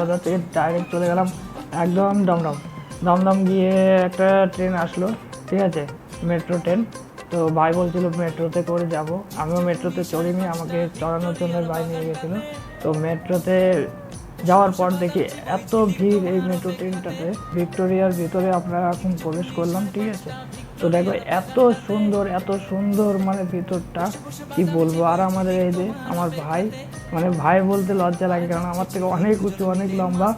বাজার থেকে ডাইরেক্ট চলে গেলাম একদম দমদম। দমদম গিয়ে একটা ট্রেন আসলো, ঠিক আছে, মেট্রো ট্রেন। তো ভাই বলছিল মেট্রোতে করে যাব, আমিও মেট্রোতে চড়িনি, আমাকে চড়ানোর জন্য ভাই নিয়ে গেছিলো। তো মেট্রোতে যাওয়ার পর দেখি এত ভিড় এই মেট্রো ট্রেনটাতে, ভিক্টোরিয়ার ভিতরে আমরা এখন প্রবেশ করলাম, ঠিক আছে। তো দেখো এত সুন্দর মানে ভিতরটা কি বলবো। আর আমাদের এই যে আমার ভাই, মানে ভাই বলতে লজ্জা লাগে কারণ আমার থেকে অনেক উঁচু, অনেক লম্বা।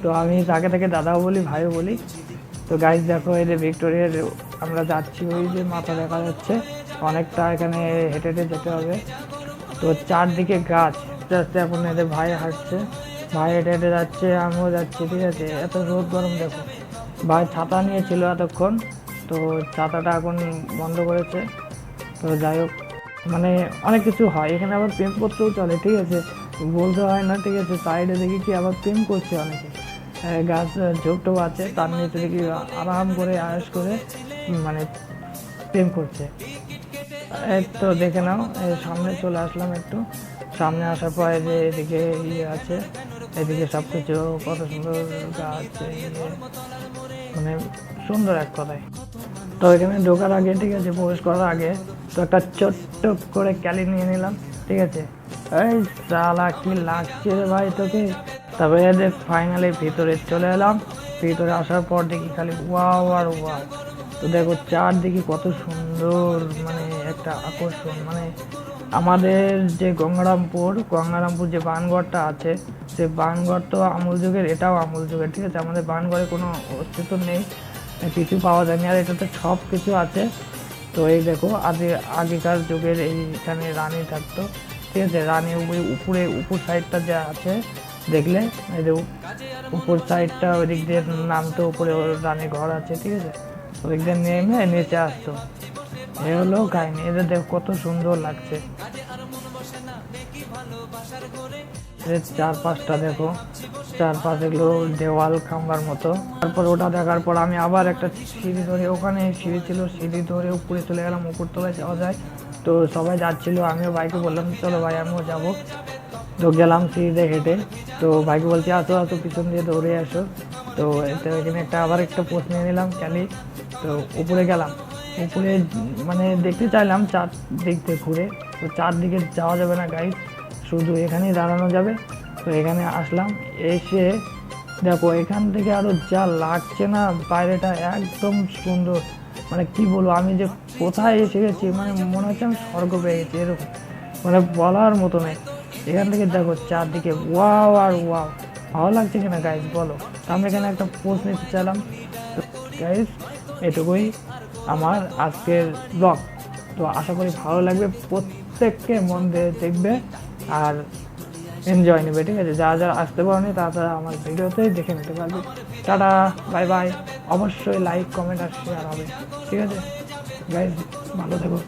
তো আমি তাকে তাকে দাদাও বলি, ভাইও বলি। তো গাইজ দেখো এই যে ভিক্টোরিয়ার আমরা যাচ্ছি, ওই যে মাথা দেখা যাচ্ছে, অনেকটা এখানে হেঁটে হেঁটে যেতে হবে। তো চারদিকে গাছ, আস্তে আস্তে এখন এদের ভাই হাঁটছে, ভাই হেঁটে হেঁটে যাচ্ছে, আমিও যাচ্ছি, ঠিক আছে। এত রোদ গরম দেখো। ভাই ছাতা নিয়েছিল এতক্ষণ, তো ছাতাটা এখন বন্ধ করেছে। তো যাই হোক, মানে অনেক কিছু হয় এখানে, আবার প্রেমপত্রও চলে, ঠিক আছে, বলতে হয় না, ঠিক আছে। সাইডে দেখি কি আবার প্রেম করছে অনেকে, গাছ ঝোপটোপ আছে, তার নিচে দেখি আরাম করে আয়েস করে মানে প্রেম করছে। এই তো দেখে নাও, সামনে চলে আসলাম একটু, সামনে আসার পরে যে এদিকে ইয়ে আছে, এদিকে সব কিছু কত সুন্দর গাছ, মানে সুন্দর এক কথায়। তো এখানে ঢোকার আগে, ঠিক আছে, প্রবেশ করার আগে তো একটা ছোট্ট করে ক্যালি নিয়ে নিলাম, ঠিক আছে। এই সালা কি লাগছে রে ভাই তোকে। তারপরে এদের ফাইনালি ভিতরে চলে এলাম। ভিতরে আসার পর দেখি খালি ওয়াও আর ওয়াও। তো দেখো চারদিকে কত সুন্দর, মানে একটা আকর্ষণ। মানে আমাদের যে গঙ্গারামপুর যে বানগড়টা আছে, সে বানগড় তো আমূল যুগের, এটাও আমূল যুগের, ঠিক আছে। আমাদের বানগড়ে কোনো অস্তিত্ব নেই, কিছু পাওয়া যায়নি, আর এটাতে সব কিছু আছে। তো এই দেখো আগেকার যুগের এইখানে রানী থাকতো, ঠিক আছে। রানী উপর সাইডটা যা আছে দেখলে, এই যে উপর সাইডটা ওই দিক দিয়ে নামতো, উপরে রানীর ঘর আছে, ঠিক আছে। ওই দিক দিয়ে নেমে নিচে আসতো, এ হলো কাহিনী। এদের দেখো কত সুন্দর লাগছে, চারপাশটা দেখো, চারপাশ এগুলো দেওয়াল খাম্বার মতো। তারপর ওটা দেখার পর আমি আবার একটা সিঁড়ি ধরে, ওখানে সিঁড়ি ছিল, সিঁড়ি ধরে উপরে চলে গেলাম, উপর তলায় যাওয়া যায়। তো সবাই যাচ্ছিল, আমিও ভাইকে বললাম চলো ভাই আমিও যাবো। তো গেলাম সিঁড়িতে হেঁটে। তো ভাইকে বলছি আসো আসো, পিছন দিয়ে দৌড়ে আসো। তো এখানে আবার একটা পোস্ট নিয়ে নিলাম ক্যালি। তো উপরে গেলাম, উপরে মানে দেখতে চাইলাম চারদিক থেকে ঘুরে, তো চারদিকে যাওয়া যাবে না গাইড, শুধু এখানেই দাঁড়ানো যাবে। তো এখানে আসলাম, এসে দেখো এখান থেকে আরও যা লাগছে না বাইরেটা, একদম সুন্দর। মানে কি বলবো, আমি যে কোথায় এসে গেছি, মানে মনে হচ্ছে আমি স্বর্গ পেয়ে গেছি, এরকম মানে বলার মতো নেই। এখান থেকে দেখো চারদিকে ওয়াও আর ওয়াও। ভালো লাগছে কিনা গাইজ বলো। তো আমি এখানে একটা পোস্ট নিতে চাইলাম। তো গাইজ এটুকুই আমার আজকের ব্লগ। তো আশা করি ভালো লাগবে, প্রত্যেককে মন দিয়ে দেখবে আর এনজয় নেবে, ঠিক আছে। যারা যারা আসতে পারেনি তারা আমার ভিডিওতেই দেখে নিতে পারবে। Tata, bye bye. অবশ্যই লাইক কমেন্ট আর শেয়ার হবে, ঠিক আছে গাইজ, ভালো থেকো।